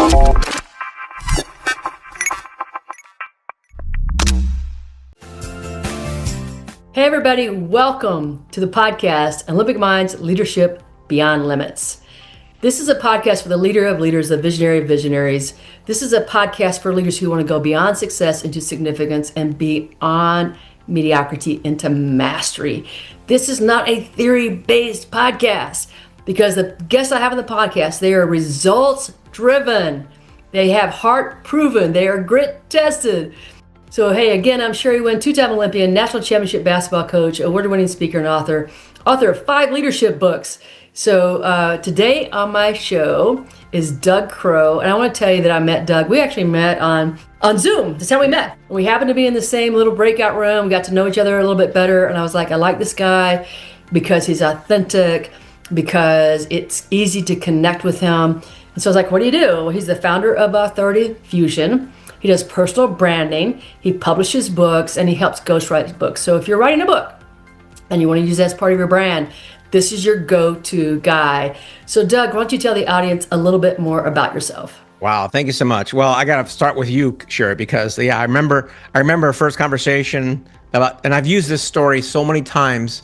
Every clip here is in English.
Hey everybody, welcome to the podcast, Olympic Minds Leadership Beyond Limits. This is a podcast for the leader of leaders, the visionary of visionaries. This is a podcast for leaders who want to go beyond success into significance and beyond mediocrity into mastery. This is not a theory-based podcast because the guests I have on the podcast, they are results-driven. They have heart-proven. They are grit-tested. So, hey, again, I'm Sherry Winn, two-time Olympian, national championship basketball coach, award-winning speaker and author of 5 leadership books. So today on my show is Doug Crowe, and I want to tell you that I met Doug. We actually met on Zoom. That's how we met. We happened to be in the same little breakout room. We got to know each other a little bit better, and I was like, I like this guy because he's authentic, because it's easy to connect with him. And so I was like, what do you do? Well, he's the founder of Authority Fusion. He does personal branding, he publishes books, and he helps ghostwrite books. So if you're writing a book and you want to use that as part of your brand, this is your go-to guy. So Doug, why don't you tell the audience a little bit more about yourself? Wow, thank you so much. Well, I got to start with you, Sherry, because I remember our first conversation about, and I've used this story so many times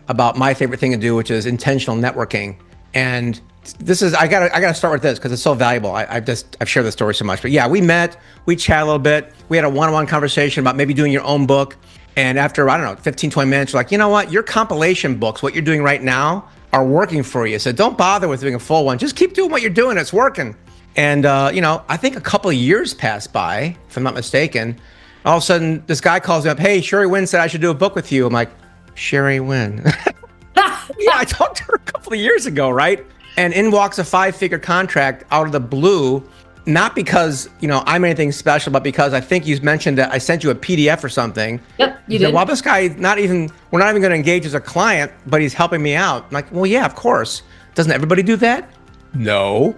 about my favorite thing to do, which is intentional networking. And this is, I gotta start with this because it's so valuable. I've shared this story so much, but yeah, we met, we chat a little bit. We had a one-on-one conversation about maybe doing your own book. And after, 15, 20 minutes, you're like, you know what? Your compilation books, what you're doing right now are working for you. So don't bother with doing a full one. Just keep doing what you're doing. It's working. And, I think a couple of years passed by, if I'm not mistaken. All of a sudden, this guy calls me up. Hey, Sherry Winn said I should do a book with you. I'm like, Sherry Winn. Yeah, I talked to her a couple of years ago, right? And in walks a 5-figure contract out of the blue, not because, I'm anything special, but because I think you mentioned that I sent you a PDF or something. Yep, you did. Well, this guy, we're not even going to engage as a client, but he's helping me out. I'm like, well, yeah, of course. Doesn't everybody do that? No,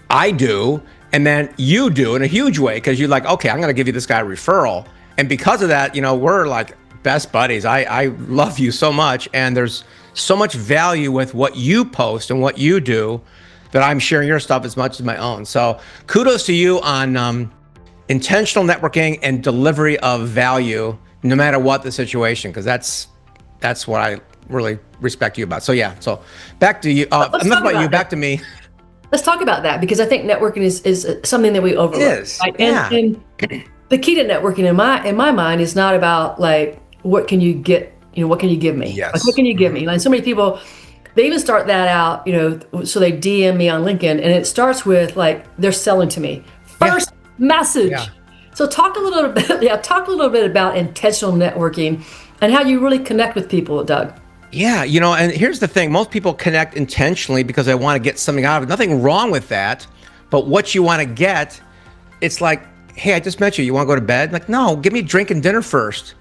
I do. And then you do in a huge way because you're like, okay, I'm going to give you this guy a referral. And because of that, we're like best buddies. I love you so much. And there's so much value with what you post and what you do that I'm sharing your stuff as much as my own. So kudos to you on intentional networking and delivery of value, no matter what the situation, because that's what I really respect you about. So yeah, so back to you. Enough about you, back to me. Let's talk about that because I think networking is something that we overlook. It is, right? yeah. And the key to networking in my mind is not about like, what can you get, what can you give me? Yes. Like, what can you give me? Like so many people, they even start that out, so they DM me on LinkedIn, and it starts with like they're selling to me. First message. Yeah. So talk a little bit about intentional networking and how you really connect with people, Doug. Yeah, and here's the thing: most people connect intentionally because they want to get something out of it. Nothing wrong with that, but what you want to get, it's like, hey, I just met you. You want to go to bed? Like, no, give me a drink and dinner first.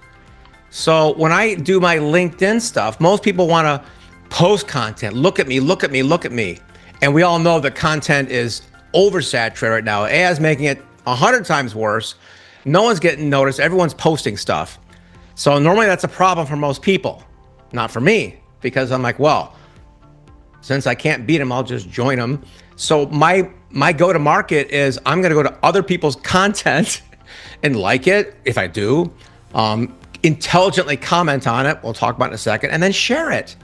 So when I do my LinkedIn stuff, most people want to post content. Look at me, look at me, look at me. And we all know that content is oversaturated right now. AI is making it 100 times worse. No one's getting noticed. Everyone's posting stuff. So normally that's a problem for most people, not for me, because I'm like, well, since I can't beat them, I'll just join them. So my go-to-market is I'm going to go to other people's content and like it, if I do, intelligently comment on it. We'll talk about it in a second, and then share it.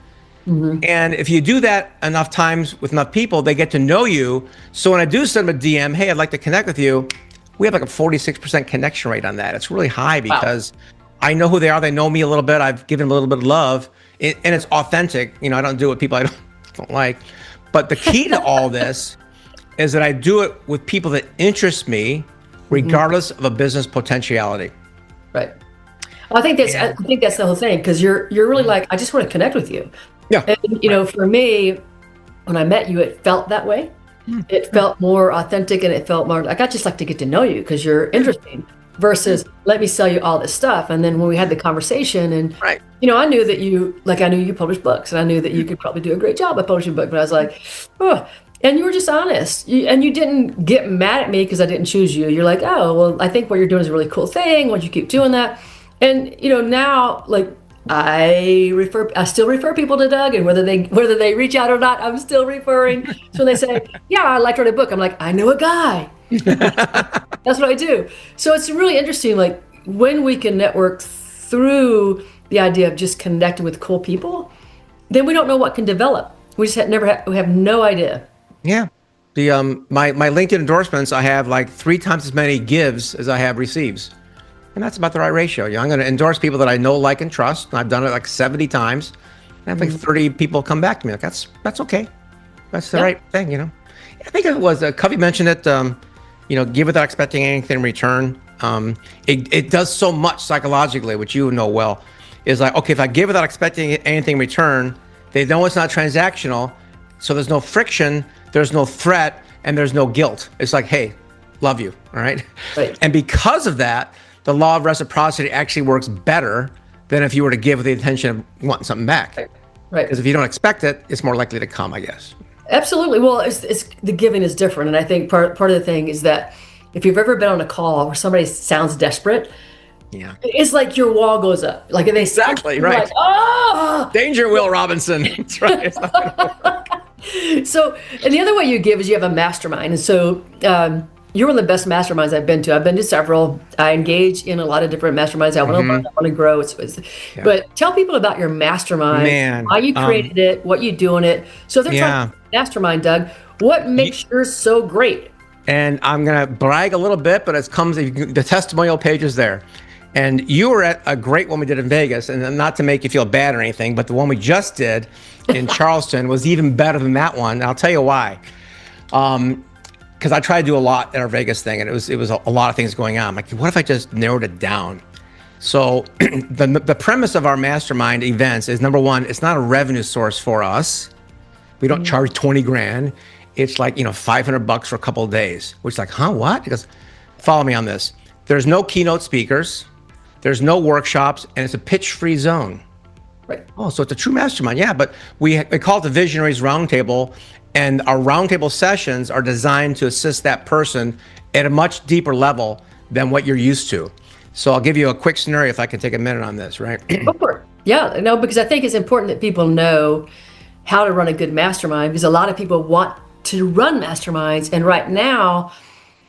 Mm-hmm. And if you do that enough times with enough people, they get to know you. So when I do send them a DM, hey, I'd like to connect with you, we have like a 46% connection rate on that. It's really high because I know who they are. They know me a little bit. I've given them a little bit of love, and it's authentic. I don't do it with people I don't like. But the key to all this is that I do it with people that interest me, regardless of a business potentiality. Right. Well, I think that's the whole thing because you're really like, I just want to connect with you. Yeah. And, for me, when I met you, it felt that way. It felt more authentic and it felt more like, I just like to get to know you because you're interesting versus let me sell you all this stuff. And then when we had the conversation and, I knew that I knew you published books and I knew that you could probably do a great job at publishing books, but I was like, oh, and you were just honest. And you didn't get mad at me because I didn't choose you. You're like, oh, well, I think what you're doing is a really cool thing. Why don't you keep doing that? And, now like I still refer people to Doug, and whether they reach out or not, I'm still referring. So when they say, yeah, I'd like to write a book, I'm like, I know a guy. That's what I do. So it's really interesting, like when we can network through the idea of just connecting with cool people, then we don't know what can develop. We just we have no idea. Yeah. The my LinkedIn endorsements, I have like 3 times as many gives as I have receives. And that's about the right ratio. I'm going to endorse people that I know, like, and trust. And I've done it like 70 times. And I have like 30 people come back to me. Like, that's okay. That's the right thing, I think it was, Covey mentioned it, give without expecting anything in return. It does so much psychologically, which you know well, is like, okay, if I give without expecting anything in return, they know it's not transactional. So there's no friction, there's no threat, and there's no guilt. It's like, hey, love you, all right? And because of that, the law of reciprocity actually works better than if you were to give with the intention of wanting something back. Right. Because if you don't expect it, it's more likely to come, I guess. Absolutely. Well, it's the giving is different. And I think part of the thing is that if you've ever been on a call where somebody sounds desperate, it's like your wall goes up. Like they exactly right. Like, oh! Danger, Will Robinson. That's right. So, and the other way you give is you have a mastermind. And so you're one of the best masterminds I've been to. I've been to several. I engage in a lot of different masterminds. I want to learn, I want to grow. But tell people about your mastermind, why you created it, what you do in it. So they're trying to mastermind, Doug. What makes yours so great? And I'm going to brag a little bit, but the testimonial page is there. And you were at a great one we did in Vegas, and not to make you feel bad or anything, but the one we just did in Charleston was even better than that one. And I'll tell you why. Because I tried to do a lot at our Vegas thing, and it was a lot of things going on. I'm like, what if I just narrowed it down? So the premise of our mastermind events is, number one, it's not a revenue source for us. We don't charge 20 grand. It's like, $500 for a couple of days, which is like, huh, what? He goes, follow me on this. There's no keynote speakers. There's no workshops, and it's a pitch-free zone. Right. Oh, so it's a true mastermind. Yeah, but we call it the Visionaries Roundtable, and our roundtable sessions are designed to assist that person at a much deeper level than what you're used to. So I'll give you a quick scenario if I can take a minute on this, right? Go for it. Yeah, no, because I think it's important that people know how to run a good mastermind, because a lot of people want to run masterminds, and right now,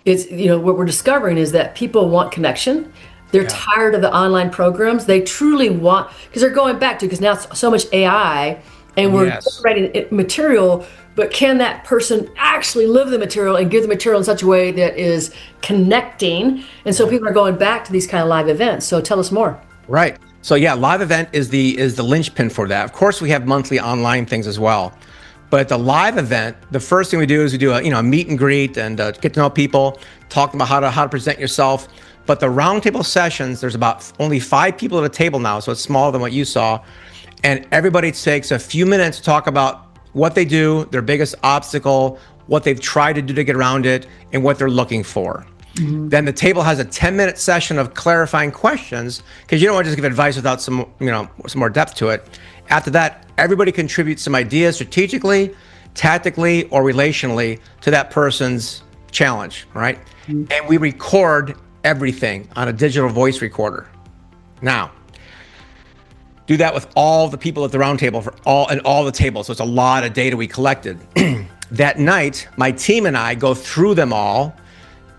it's what we're discovering is that people want connection. They're tired of the online programs. They truly want, because they're going back to, because now it's so much AI, and we're writing material, but can that person actually live the material and give the material in such a way that is connecting? And so people are going back to these kind of live events. So tell us more. Right. So live event is the linchpin for that. Of course, we have monthly online things as well. But the live event, the first thing we do is we do a meet and greet and get to know people, talk about how to present yourself. But the roundtable sessions, there's about only 5 people at a table now, so it's smaller than what you saw. And everybody takes a few minutes to talk about what they do, their biggest obstacle, what they've tried to do to get around it, and what they're looking for. Then the table has a 10-minute session of clarifying questions, because you don't want to just give advice without some more depth to it. After that, everybody contributes some ideas strategically, tactically, or relationally to that person's challenge, right? And we record everything on a digital voice recorder. Now, do that with all the people at the round table for all the tables. So it's a lot of data we collected. That night, my team and I go through them all,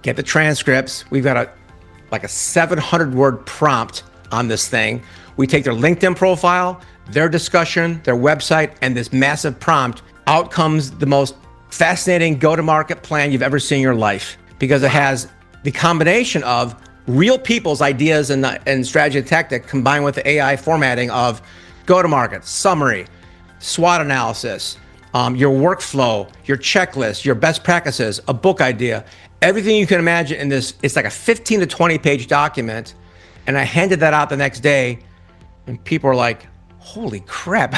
get the transcripts. We've got a 700-word prompt on this thing. We take their LinkedIn profile, their discussion, their website, and this massive prompt. Out comes the most fascinating go-to-market plan you've ever seen in your life, because it has the combination of real people's ideas and strategy and tactic combined with the AI formatting of go-to-market, summary, SWOT analysis, your workflow, your checklist, your best practices, a book idea, everything you can imagine in this. It's like a 15 to 20 page document. And I handed that out the next day, and people are like, holy crap,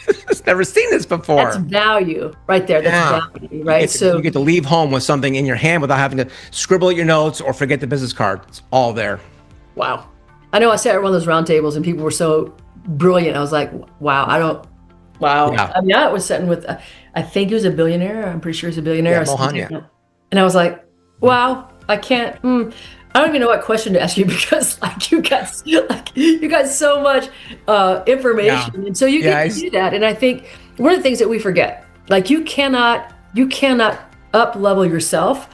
I've never seen this before. That's value right there. That's value, right? You get to leave home with something in your hand without having to scribble at your notes or forget the business card. It's all there. Wow. I know I sat at one of those round tables and people were so brilliant. I was like, wow. Yeah. I mean, I was sitting with, I think he was a billionaire. I'm pretty sure he's a billionaire. Yeah, Mohan, yeah. And I was like, wow, I can't. I don't even know what question to ask you because you got so much information, and so you get to do that. And I think one of the things that we forget, like you cannot up level yourself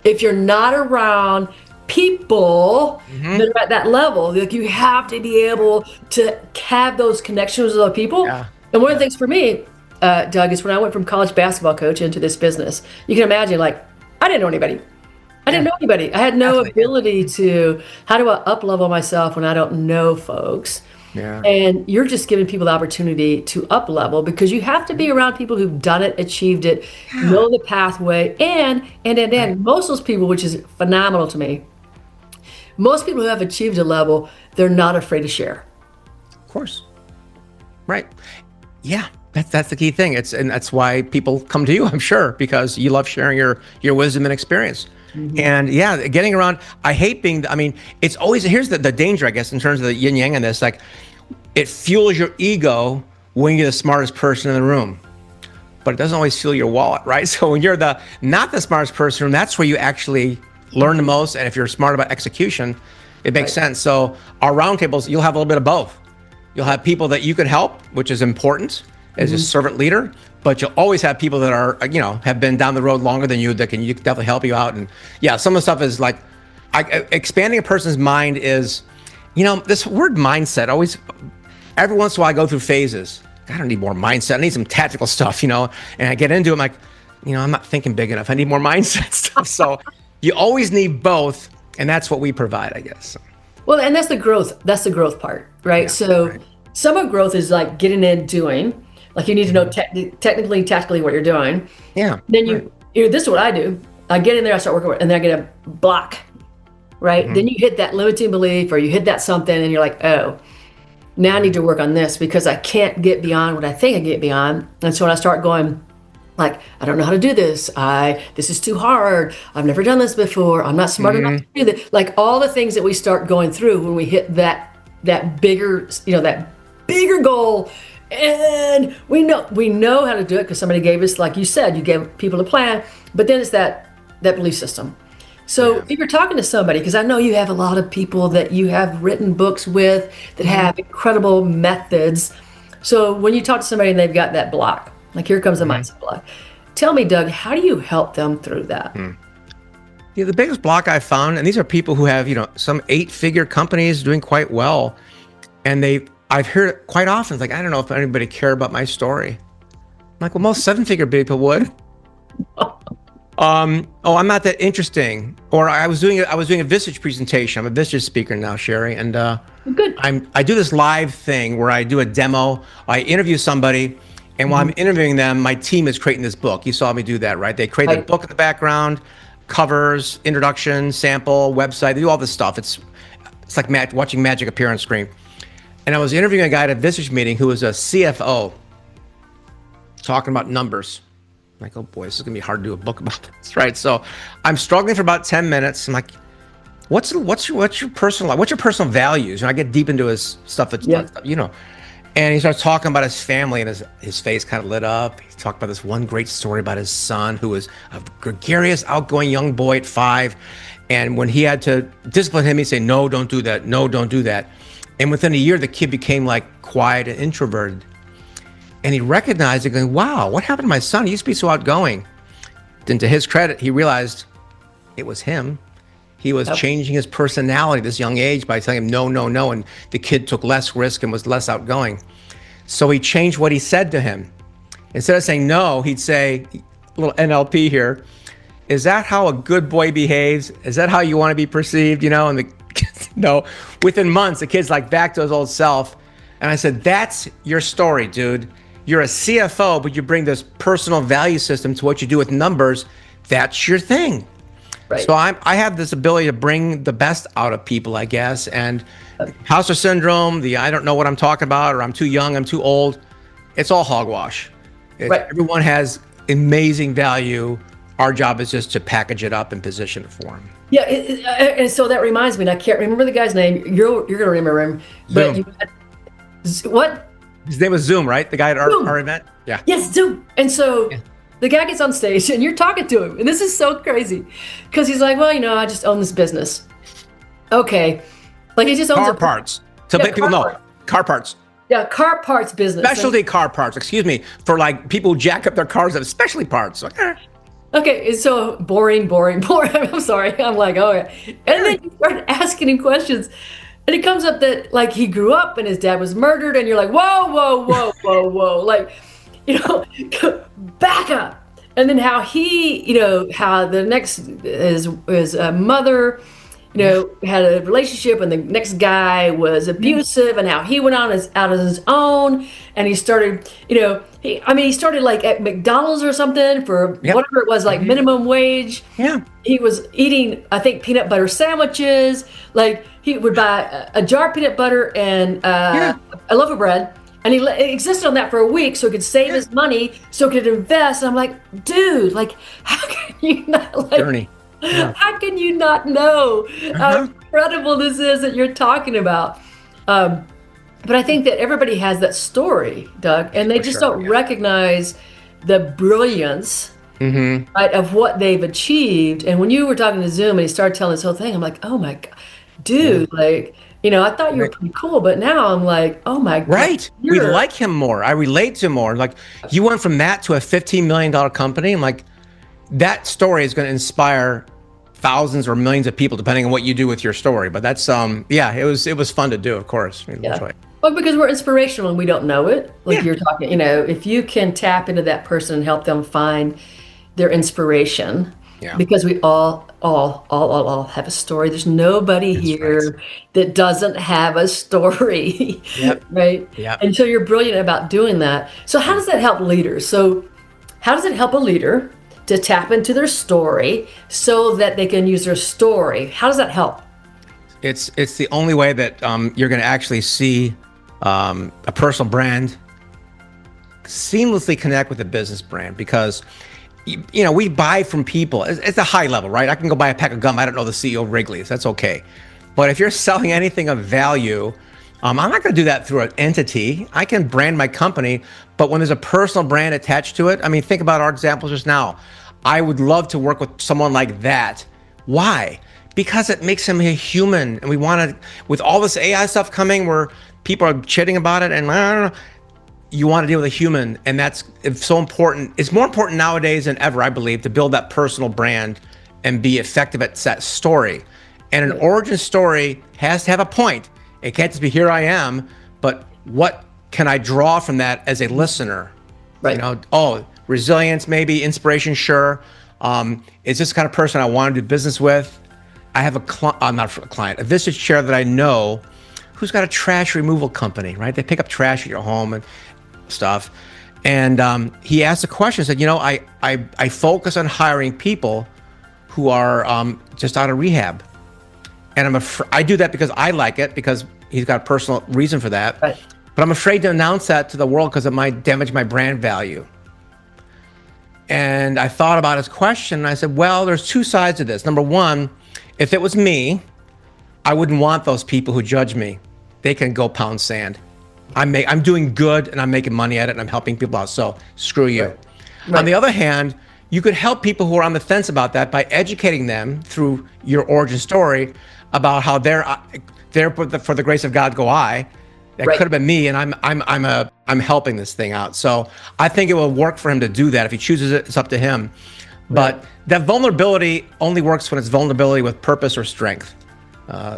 if you're not around people that are at that level. Like you have to be able to have those connections with other people. Yeah. And one of the things for me, Doug, is when I went from college basketball coach into this business, you can imagine, like, I didn't know anybody. I had no ability to, how do I up level myself when I don't know folks? Yeah. And you're just giving people the opportunity to up level because you have to be around people who've done it, achieved it, know the pathway, and most of those people, which is phenomenal to me, most people who have achieved a level, they're not afraid to share. Of course. Right. Yeah. That's the key thing. And that's why people come to you, I'm sure, because you love sharing your wisdom and experience. And yeah, getting around, it's always, here's the danger, I guess, in terms of the yin yang in this, like it fuels your ego when you're the smartest person in the room, but it doesn't always fuel your wallet, right? So when you're not the smartest person in the room, that's where you actually learn the most. And if you're smart about execution, it makes sense. So our roundtables, you'll have a little bit of both. You'll have people that you can help, which is important as a servant leader, but you'll always have people that are, have been down the road longer than you that can definitely help you out. And yeah, some of the stuff is like, expanding a person's mind is, this word mindset always, every once in a while I go through phases. I don't need more mindset. I need some tactical stuff, and I get into it. I'm like, I'm not thinking big enough. I need more mindset stuff. So you always need both. And that's what we provide, I guess. Well, and that's the growth. That's the growth part, right? Yeah, some of growth is like getting in, doing. Like you need to know technically, tactically what you're doing. Yeah. Then this is what I do. I get in there, I start working, and then I get a block, right? Then you hit that limiting belief, or you hit that something, and you're like, oh, now I need to work on this because I can't get beyond what I think I can get beyond. And so when I start going, like, I don't know how to do this. This is too hard. I've never done this before. I'm not smart enough to do this. Like all the things that we start going through when we hit that bigger, that bigger goal. And we know how to do it because somebody gave us, like you said, you gave people a plan, but then it's that belief system. So if you're talking to somebody, because I know you have a lot of people that you have written books with that have incredible methods. So when you talk to somebody and they've got that block, like here comes the mindset block. Tell me, Doug, how do you help them through that? Yeah, the biggest block I found, and these are people who have, some 8-figure companies doing quite well, and I've heard it quite often. It's like, I don't know if anybody cared about my story. I'm like, well, most 7-figure people would. I'm not that interesting. Or I was doing a Visage presentation. I'm a Visage speaker now, Sherry, and good. I do this live thing where I do a demo. I interview somebody, and while I'm interviewing them, my team is creating this book. You saw me do that, right? They create the book in the background, covers, introduction, sample, website. They do all this stuff. It's like watching magic appear on screen. And I was interviewing a guy at a Visage meeting who was a CFO, talking about numbers. I'm like, oh boy, this is gonna be hard to do a book about this, right? So I'm struggling for about 10 minutes. I'm like, what's your personal life? What's your personal values? And I get deep into his stuff and he starts talking about his family, and his face kind of lit up. He talked about this one great story about his son, who was a gregarious, outgoing young boy at 5. And when he had to discipline him, he'd say, no, don't do that. No, don't do that. And within a year, the kid became like quiet and introverted. And he recognized it, going, wow, what happened to my son? He used to be so outgoing. Then to his credit, he realized it was him. He was changing his personality at this young age by telling him no, no, no. And the kid took less risk and was less outgoing. So he changed what he said to him. Instead of saying no, he'd say, a little NLP here, is that how a good boy behaves? Is that how you want to be perceived? And the no, within months, the kid's like back to his old self. And I said, that's your story, dude. You're a CFO, but you bring this personal value system to what you do with numbers. That's your thing. Right. So I have this ability to bring the best out of people, I guess. And imposter syndrome, I don't know what I'm talking about, or I'm too young, I'm too old. It's all hogwash. Everyone has amazing value. Our job is just to package it up and position it for them. Yeah, and so that reminds me, and I can't remember the guy's name. You're going to remember him. Zoom. But what? His name was Zoom, right? The guy at our event? Yeah. Yes, Zoom. And so the guy gets on stage and you're talking to him. And this is so crazy because he's like, well, I just own this business. Okay. Like he just owns Car parts. To let people know. Car parts. Yeah, car parts business. Specialty car parts, excuse me, for like people who jack up their cars that have specialty parts. Okay, it's so boring. I'm sorry. I'm like, oh yeah. And then you start asking him questions. And it comes up that like he grew up and his dad was murdered, and you're like, whoa. Like, back up. And then how he, how the next his mother, had a relationship, and the next guy was abusive, and how he went on out of his own, and he started, he started like at McDonald's or something for whatever it was, like minimum wage. Yeah. He was eating, I think, peanut butter sandwiches. Like he would buy a jar of peanut butter and a loaf of bread. And he existed on that for a week so he could save his money, so he could invest. And I'm like, dude, like, how can you not Journey. Yeah. How can you not know how incredible this is that you're talking about? But I think that everybody has that story, Doug, and they just don't recognize the brilliance right, of what they've achieved. And when you were talking to Zoom and he started telling this whole thing, I'm like, oh my God, dude, like, I thought you were pretty cool, but now I'm like, oh my God. Right. We like him more. I relate to him more. Like you went from that to a $15 million company. I'm like, that story is going to inspire thousands or millions of people, depending on what you do with your story. But that's, it was fun to do, of course. Well, because we're inspirational and we don't know it. Like you're talking, if you can tap into that person and help them find their inspiration, because we all have a story. There's nobody here that doesn't have a story, right? Yeah. And so you're brilliant about doing that. So how does that help leaders? So how does it help a leader to tap into their story so that they can use their story? How does that help? It's the only way that you're going to actually see a personal brand seamlessly connect with a business brand, because we buy from people. It's a high level, right? I can go buy a pack of gum. I don't know the CEO of Wrigley's. That's okay. But if you're selling anything of value, I'm not going to do that through an entity. I can brand my company, but when there's a personal brand attached to it, I mean, think about our examples just now. I would love to work with someone like that. Why? Because it makes him a human. And we want to, with all this AI stuff coming where people are chitting about it, and I don't know, you want to deal with a human. And it's so important. It's more important nowadays than ever, I believe, to build that personal brand and be effective at that story. And an origin story has to have a point. It can't just be here I am, but what can I draw from that as a listener? Right. Resilience, maybe inspiration. Sure. Is this the kind of person I want to do business with? I have a Vistage chair that I know who's got a trash removal company, right? They pick up trash at your home and stuff. And he asked a question, said, I focus on hiring people who are just out of rehab. And I do that because I like it, because he's got a personal reason for that. Right. But I'm afraid to announce that to the world because it might damage my brand value. And I thought about his question, and I said, well, there's two sides to this. Number one, if it was me, I wouldn't want those people who judge me. They can go pound sand. I'm doing good, and I'm making money at it, and I'm helping people out, so screw you. Right. On the other hand, you could help people who are on the fence about that by educating them through your origin story about how they're for the grace of God go I. That could have been me, and I'm helping this thing out. So I think it will work for him to do that. If he chooses it, it's up to him. But that vulnerability only works when it's vulnerability with purpose or strength.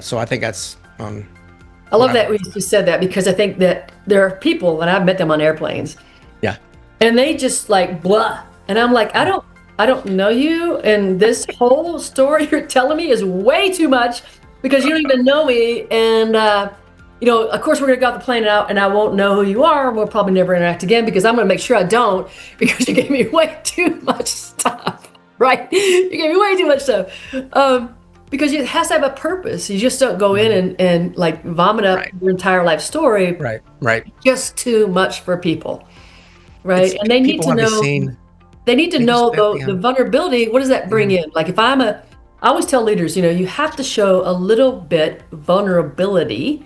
So I think that's. I love that you said that, because I think that there are people, and I've met them on airplanes. Yeah. And they just like blah, and I'm like, I don't know you, and this whole story you're telling me is way too much, because you don't even know me, and of course we're gonna go off the plane out, and I won't know who you are, and we'll probably never interact again, because I'm gonna make sure I don't, because you gave me way too much stuff, right? You gave me way too much stuff, because it has to have a purpose. You just don't go in and like vomit up your entire life story. Right. Just too much for people, right? And they need to know. They need to know the vulnerability. What does that bring in? Like if I always tell leaders, you have to show a little bit vulnerability,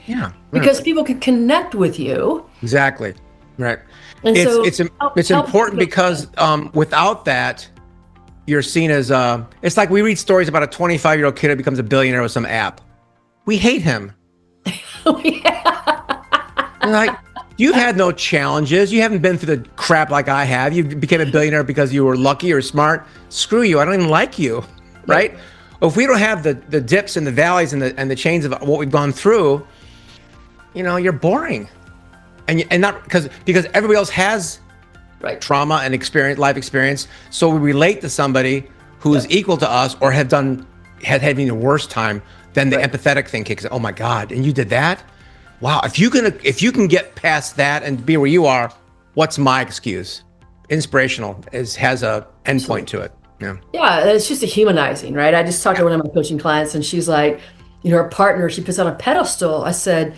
because people can connect with you. Exactly. Right. And it's important because without that, you're seen as it's like we read stories about a 25-year-old kid who becomes a billionaire with some app. We hate him. Yeah. Like, you've had no challenges. You haven't been through the crap like I have. You became a billionaire because you were lucky or smart. Screw you. I don't even like you, right? Yep. Well, if we don't have the dips and the valleys and the chains of what we've gone through, you're boring. And not because everybody else has Right. trauma and life experience. So we relate to somebody who is equal to us or had even a worse time. Then the empathetic thing kicks in. Oh my God. And you did that? Wow. If you can get past that and be where you are, what's my excuse? Inspirational has a endpoint to it. Yeah. Yeah. It's just a humanizing, right? I just talked to one of my coaching clients and she's like, her partner, she puts on a pedestal. I said,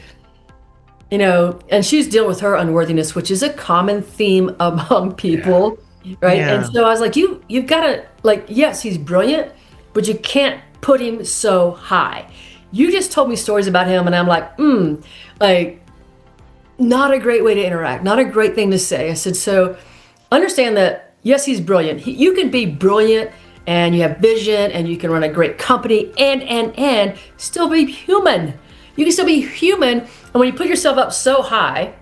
and she's dealing with her unworthiness, which is a common theme among people, right? Yeah. And so I was like, you've got to, yes, he's brilliant, but you can't put him so high. You just told me stories about him, and I'm like, not a great way to interact, not a great thing to say. I said, so understand that, yes, he's brilliant. You can be brilliant, and you have vision, and you can run a great company, and still be human. You can still be human. And when you put yourself up so high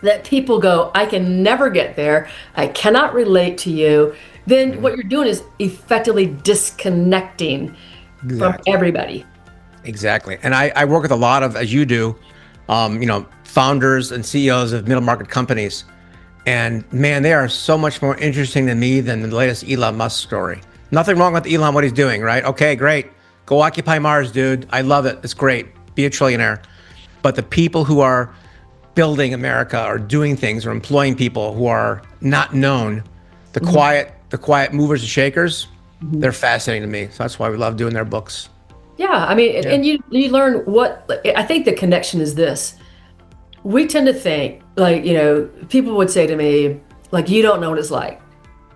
that people go, I can never get there, I cannot relate to you, then what you're doing is effectively disconnecting from everybody. Exactly. And I work with a lot of, as you do, founders and CEOs of middle market companies. And man, they are so much more interesting to me than the latest Elon Musk story. Nothing wrong with Elon, what he's doing, right? Okay, great. Go occupy Mars, dude. I love it. It's great. Be a trillionaire. But the people who are building America or doing things or employing people who are not known, the quiet movers and shakers, they're fascinating to me. So that's why we love doing their books. Yeah, I mean, and you learn I think the connection is this. We tend to think, people would say to me, you don't know what it's like.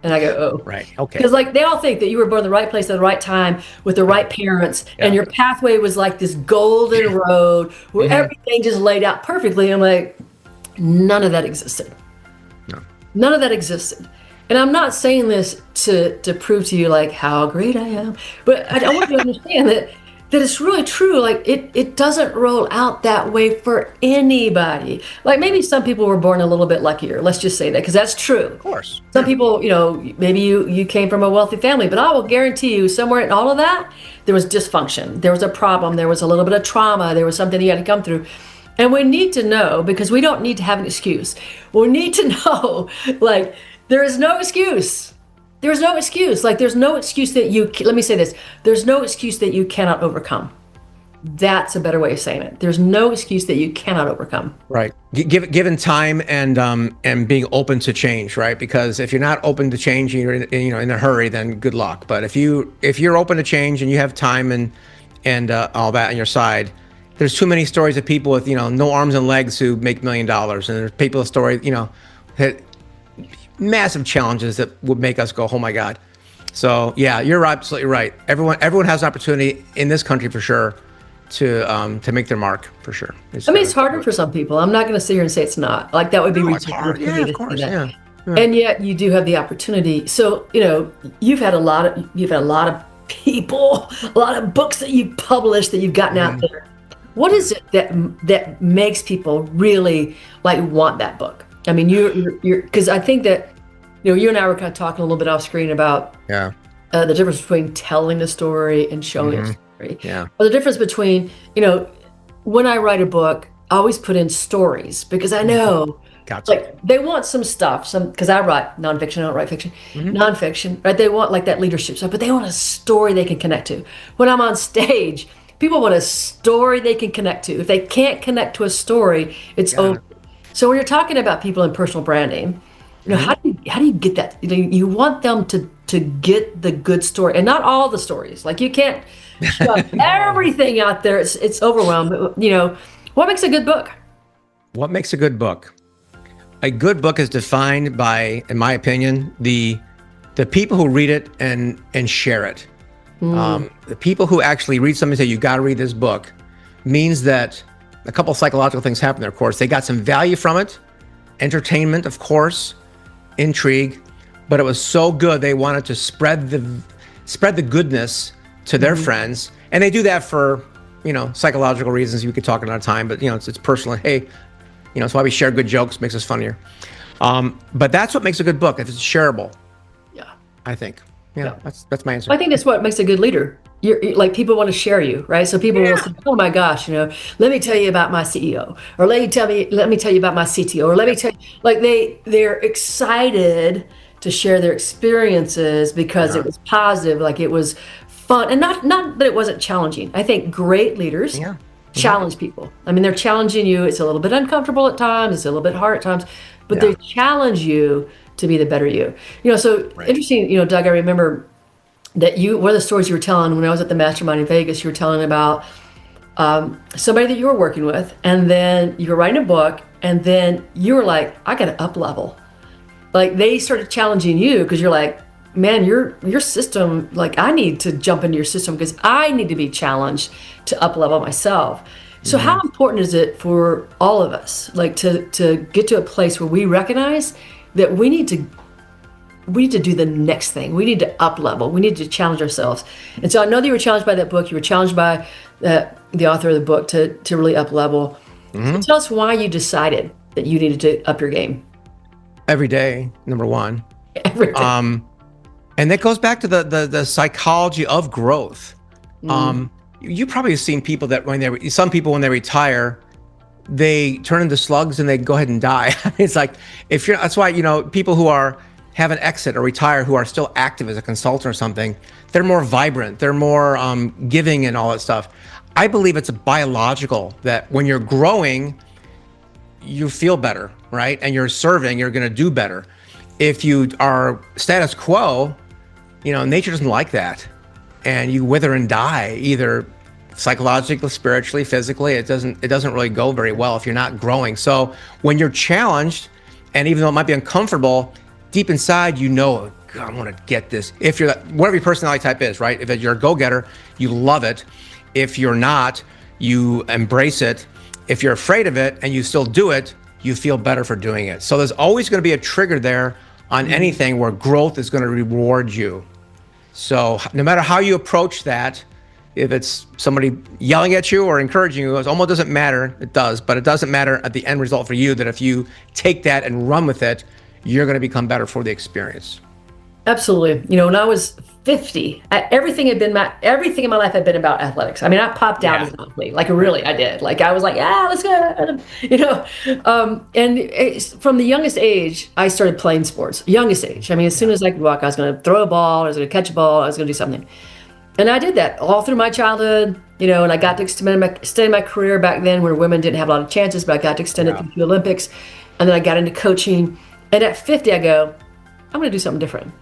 And I go, oh. Right, okay. Because they all think that you were born in the right place at the right time with the right parents, and your pathway was like this golden road where everything just laid out perfectly. I'm like, none of that existed. No. None of that existed. And I'm not saying this to prove to you how great I am, but I want you to understand that it's really true. It doesn't roll out that way for anybody. Maybe some people were born a little bit luckier. Let's just say that, because that's true. Of course. Some people, maybe you came from a wealthy family, but I will guarantee you somewhere in all of that, there was dysfunction. There was a problem. There was a little bit of trauma. There was something you had to come through. And we need to know, because we don't need to have an excuse. We need to know, there is no excuse. There's no excuse. There's no excuse that let me say this. There's no excuse that you cannot overcome. That's a better way of saying it. There's no excuse that you cannot overcome. Right. Given time and being open to change, right? Because if you're not open to change, you're in a hurry, then good luck. But if you're open to change and you have time and all that on your side, there's too many stories of people with no arms and legs who make $1 million, and there's people with stories had massive challenges that would make us go, oh my God. So yeah, you're absolutely right. Everyone has an opportunity in this country for sure to make their mark for sure. It's harder for some people. I'm not going to sit here and say it's not. That would be ridiculous. Yeah, of course. Yeah. And yet you do have the opportunity. So you've had a lot of people, a lot of books that you've published that you've gotten out there. What is it that makes people really want that book? I mean, you're because I think that you and I were kind of talking a little bit off screen about the difference between telling a story and showing a story. Yeah. Or the difference between when I write a book, I always put in stories because I know they want some stuff. Because I write nonfiction, I don't write fiction. Nonfiction, right? They want that leadership stuff, but they want a story they can connect to. When I'm on stage, people want a story they can connect to. If they can't connect to a story, it's over. So when you're talking about people in personal branding, how do you get that? You want them to get the good story, and not all the stories. You can't shove everything out there. It's overwhelmed. But, what makes a good book? What makes a good book? A good book is defined by, in my opinion, the people who read it and share it. The people who actually read something and say, you got to read this book, means that a couple of psychological things happen there, of course. They got some value from it, entertainment, of course, intrigue, but it was so good they wanted to spread the goodness to their friends. And they do that for, psychological reasons we could talk another time, but it's personal. Hey, it's why we share good jokes, makes us funnier. But that's what makes a good book, if it's shareable. Yeah. I think. Yeah. That's my answer. I think that's what makes a good leader. You're like, people want to share you, right? So people will say, oh my gosh, let me tell you about my CEO, or let me tell you about my CTO, or let me tell you, like they're excited to share their experiences because it was positive, like it was fun, and not that it wasn't challenging. I think great leaders challenge people. I mean, they're challenging you. It's a little bit uncomfortable at times. It's a little bit hard at times, but they challenge you to be the better you. So interesting, Doug, I remember that one of the stories you were telling when I was at the mastermind in Vegas, you were telling about somebody that you were working with, and then you were writing a book, and then you were like, I got to up level. Like they started challenging you because you're like, man, your system, like I need to jump into your system because I need to be challenged to up level myself. So how important is it for all of us, like to get to a place where we recognize that we need to do the next thing. We need to up level. We need to challenge ourselves. And so I know that you were challenged by that book. You were challenged by the author of the book to really up level. So tell us why you decided that you needed to up your game. Every day, number one. Every day. And that goes back to the psychology of growth. You probably have seen people that when they retire, they turn into slugs and they go ahead and die. It's like, that's why, people who have an exit or retire who are still active as a consultant or something, they're more vibrant, they're more giving and all that stuff. I believe it's a biological that when you're growing, you feel better, right? And you're serving, you're going to do better. If you are status quo, nature doesn't like that. And you wither and die, either psychologically, spiritually, physically. It doesn't really go very well if you're not growing. So when you're challenged, and even though it might be uncomfortable, deep inside, God, I want to get this. If you're whatever your personality type is, right? If you're a go-getter, you love it. If you're not, you embrace it. If you're afraid of it and you still do it, you feel better for doing it. So there's always going to be a trigger there on anything where growth is going to reward you. So no matter how you approach that, if it's somebody yelling at you or encouraging you, it almost doesn't matter. It does, but it doesn't matter at the end result for you, that if you take that and run with it, you're going to become better for the experience. Absolutely. When I was 50, everything in my life had been about athletics. I mean, I popped out as an athlete, like really, I did. Like I was like, let's go, and from the youngest age, I started playing sports. Youngest age. I mean, as soon as I could walk, I was going to throw a ball, I was going to catch a ball, I was going to do something. And I did that all through my childhood, and I got to extend my career back then where women didn't have a lot of chances, but I got to extend it through the Olympics. And then I got into coaching. And at 50, I go, I'm going to do something different.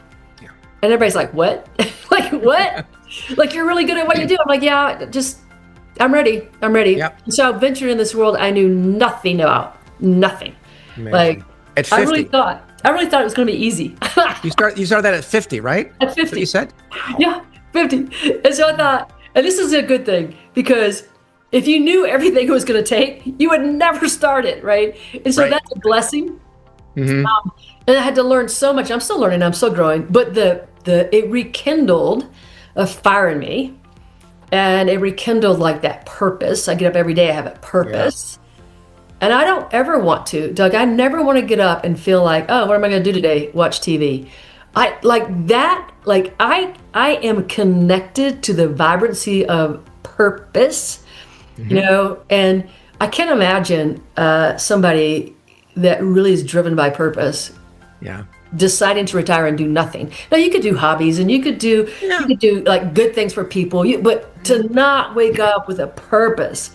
And everybody's like, what? Like, what? Like, you're really good at what you do. I'm like, yeah, I'm ready. Yep. And so I ventured in this world I knew nothing about. Nothing. Amazing. Like, at 50. I really thought it was going to be easy. You started that at 50, right? At 50. That's what you said? Yeah, 50. And so I thought, and this is a good thing, because if you knew everything it was going to take, you would never start it, right? And so that's a blessing. And I had to learn so much. I'm still learning. I'm still growing. But it rekindled a fire in me, and it rekindled like that purpose. I get up every day. I have a purpose, and I don't ever want to, Doug. I never want to get up and feel like, oh, what am I going to do today? Watch TV. I like that. Like I am connected to the vibrancy of purpose, and I can't imagine somebody that really is driven by purpose. Deciding to retire and do nothing. Now you could do hobbies and you could do like good things for people, but to not wake up with a purpose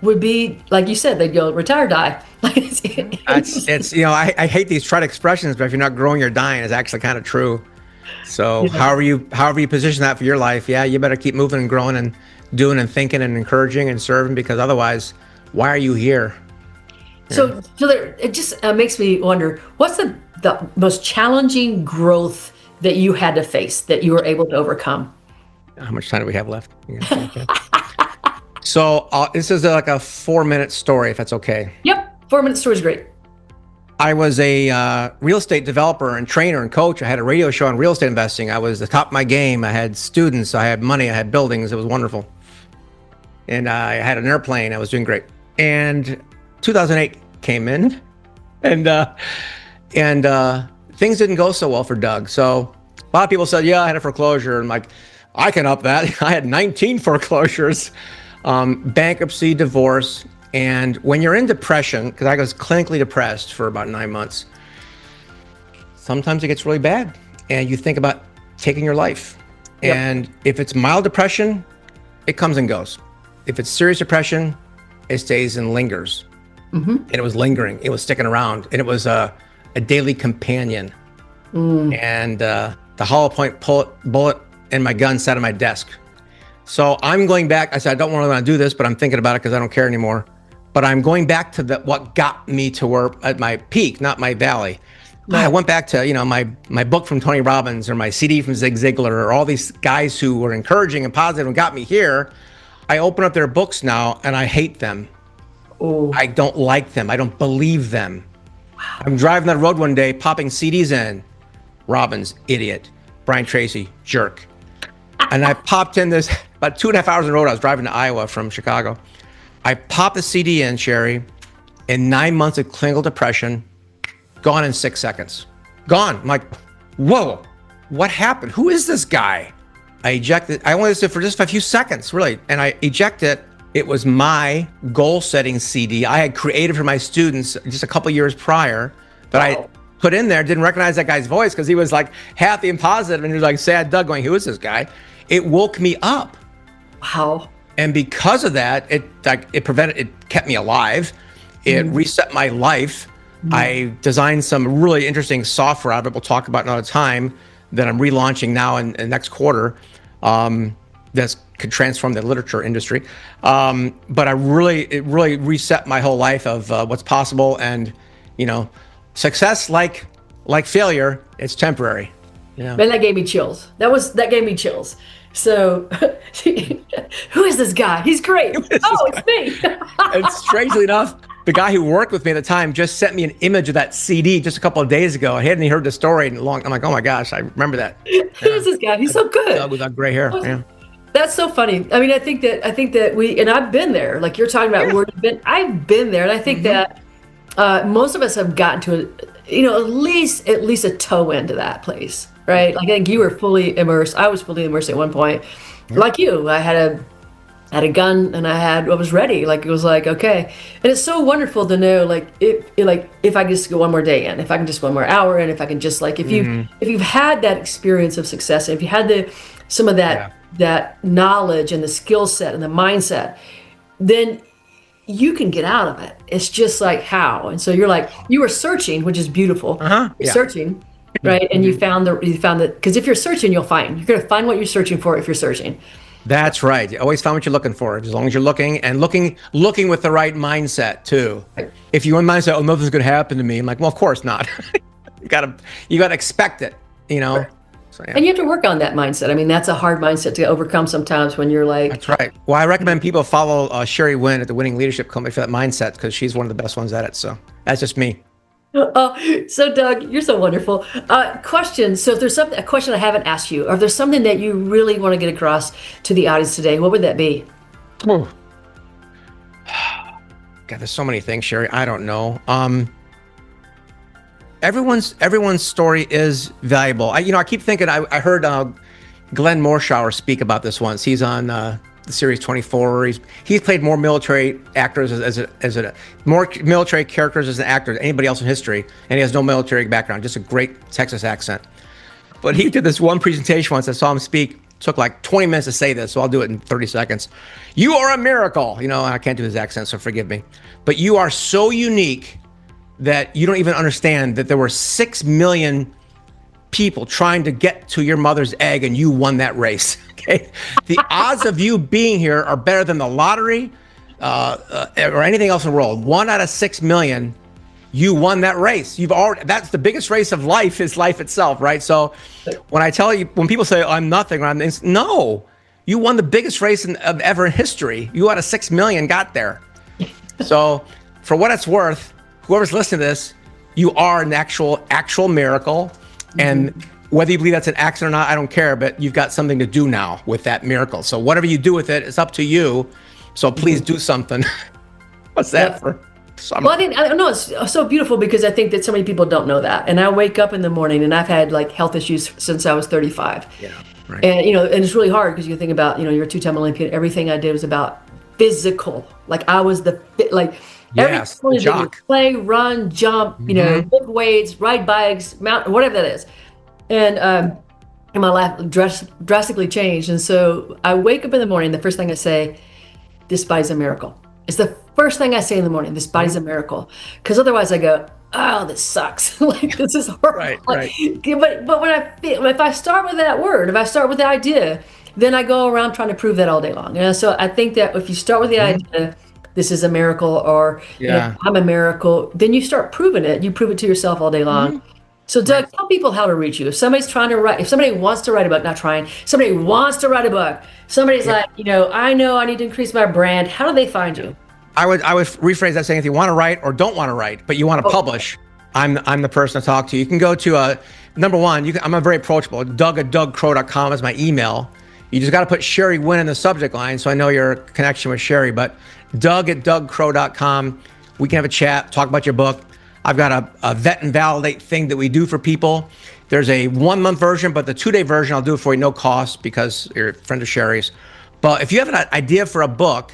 would be, like you said, they'd go retire, die. I hate these trite expressions, but if you're not growing, you're dying is actually kind of true. So however you position that for your life, you better keep moving and growing and doing and thinking and encouraging and serving, because otherwise, why are you here? So it just makes me wonder, what's the most challenging growth that you had to face that you were able to overcome? How much time do we have left? So this is like a 4-minute story, if that's okay. Yep, 4-minute story is great. I was a real estate developer and trainer and coach. I had a radio show on real estate investing. I was the top of my game. I had students. I had money. I had buildings. It was wonderful. and I had an airplane. I was doing great. And 2008 came in, and things didn't go so well for Doug. So a lot of people said, yeah, I had a foreclosure. And I'm like, I can up that. I had 19 foreclosures, bankruptcy, divorce. And when you're in depression, because I was clinically depressed for about 9 months, sometimes it gets really bad and you think about taking your life. Yep. And if it's mild depression, it comes and goes. If it's serious depression, it stays and lingers. And it was lingering, it was sticking around, and it was a daily companion. And the hollow point bullet in my gun sat on my desk. So I'm going back. I said, I don't really want to do this, but I'm thinking about it because I don't care anymore. But I'm going back to what got me to where at my peak, not my valley. Right. I went back to, my book from Tony Robbins or my CD from Zig Ziglar or all these guys who were encouraging and positive and got me here. I open up their books now and I hate them. Ooh. I don't like them. I don't believe them. Wow. I'm driving that road one day, popping CDs in. Robbins, idiot. Brian Tracy, jerk. And I popped in this, about 2.5 hours on the road. I was driving to Iowa from Chicago. I popped the CD in, Sherry, and 9 months of clinical depression, gone in 6 seconds. Gone. I'm like, whoa, what happened? Who is this guy? I ejected. I only listened for just a few seconds, really. And I ejected. It was my goal-setting CD I had created for my students just a couple years prior that I put in there. Didn't recognize that guy's voice because he was like happy and positive, and he was like sad Doug going, who is this guy? It woke me up. Wow. And because of that, it kept me alive. It reset my life. I designed some really interesting software out of it we'll talk about another time that I'm relaunching now in next quarter. That's could transform the literature industry. But it really reset my whole life of what's possible. And, success, like failure, it's temporary. Man, that gave me chills. That gave me chills. So, who is this guy? He's great. It's me. And strangely enough, the guy who worked with me at the time just sent me an image of that CD just a couple of days ago. I hadn't heard the story in a long. I'm like, oh my gosh, I remember that. Who is this guy? He's so good. Without gray hair. Yeah. That's so funny. I mean, I think that we, and I've been there. Like you're talking about where you've been. I've been there, and I think that most of us have gotten to at least a toe into that place, right? Like I think you were fully immersed. I was fully immersed at one point. Like you, I had a gun and I was ready. Like it was like, okay. And it's so wonderful to know, if I can just go one more day in, if I can just one more hour in, if I can just if you've had that experience of success, if you had some of that knowledge and the skill set and the mindset, then you can get out of it. It's just like how. And so you were searching, which is beautiful. Searching, right? And you found because if you're searching, you're going to find what you're searching for if you're searching. That's right. You always find what you're looking for, as long as you're looking and looking with the right mindset too. If you're in mindset, oh, nothing's going to happen to me. I'm like, well, of course not. you gotta expect it, Right. So, yeah. And you have to work on that mindset. I mean, that's a hard mindset to overcome sometimes when you're like. That's right. Well, I recommend people follow Sherry Winn at the Winning Leadership Company for that mindset because she's one of the best ones at it. So that's just me. So Doug, you're so wonderful. Question. So if there's a question I haven't asked you, or if there's something that you really want to get across to the audience today, what would that be? God, there's so many things, Sherry. I don't know. Everyone's story is valuable. I keep thinking. I heard Glenn Morshower speak about this once. He's on the Series 24. He's played more military actors more military characters as an actor than anybody else in history, and he has no military background, just a great Texas accent. But he did this one presentation once. I saw him speak. It took like 20 minutes to say this, so I'll do it in 30 seconds. You are a miracle. I can't do his accent, so forgive me. But you are so unique that you don't even understand that there were 6 million people trying to get to your mother's egg, and you won that race. Okay, the odds of you being here are better than the lottery or anything else in the world. 1 out of 6 million, you won that race. That's the biggest race of life, is life itself, right? So when people say, I'm nothing, no, you won the biggest race of ever in history. You out of 6 million got there. So for what it's worth, whoever's listening to this, you are an actual miracle. And whether you believe that's an accident or not, I don't care, but you've got something to do now with that miracle. So whatever you do with it, it's up to you. So please do something. What's that for? Well, I don't know. It's so beautiful because I think that so many people don't know that. And I wake up in the morning and I've had like health issues since I was 35. Yeah. Right. And, and it's really hard because you think about, you're a 2-time Olympian. Everything I did was about physical. Like I was Yes, the jock. Play, run, jump, lift weights, ride bikes, mountain, whatever that is. And my life drastically changed. And so I wake up in the morning, the first thing I say, this body's a miracle. It's the first thing I say in the morning, this body's a miracle. Because otherwise I go, oh, this sucks. Like, this is horrible. Right. But if I start with that word, if I start with the idea, then I go around trying to prove that all day long. So I think that if you start with the idea, this is a miracle, or I'm a miracle, then you start proving it. You prove it to yourself all day long. So Doug, tell people how to reach you. If somebody's if somebody wants to write a book, somebody wants to write a book, somebody's like, I know I need to increase my brand. How do they find you? I would rephrase that saying, if you want to write or don't want to write, but you want to publish, I'm the person to talk to. You can go to number one. I'm a very approachable. Doug@dougcrowe.com is my email. You just got to put Sherry Winn in the subject line, so I know your connection with Sherry. But Doug@dougcrowe.com. We can have a chat, talk about your book. I've got a vet and validate thing that we do for people. There's a 1-month version, but the 2-day version I'll do it for you, no cost, because you're a friend of Sherry's. But if you have an idea for a book,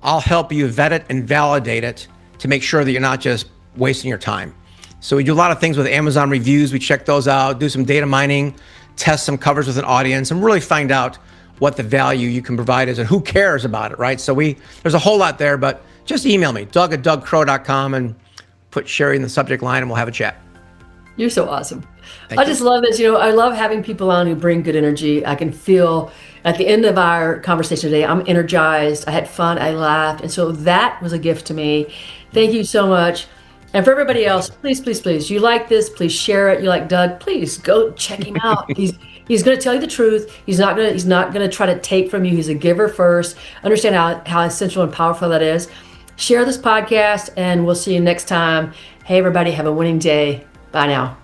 I'll help you vet it and validate it to make sure that you're not just wasting your time. So we do a lot of things with Amazon reviews. We check those out, do some data mining, test some covers with an audience, and really find out what the value you can provide is and who cares about it, right? So there's a whole lot there, but just email me, Doug@dougcrowe.com, and put Sherry in the subject line and we'll have a chat. You're so awesome. Thank I you. just love this. I love having people on who bring good energy. I can feel at the end of our conversation today, I'm energized. I had fun. I laughed. And so that was a gift to me. Thank you so much. And for everybody else, please, please, please, you like this, please share it. You like Doug, please go check him out. He's going to tell you the truth. He's not going to try to take from you. He's a giver first. Understand how essential and powerful that is. Share this podcast and we'll see you next time. Hey, everybody, have a winning day. Bye now.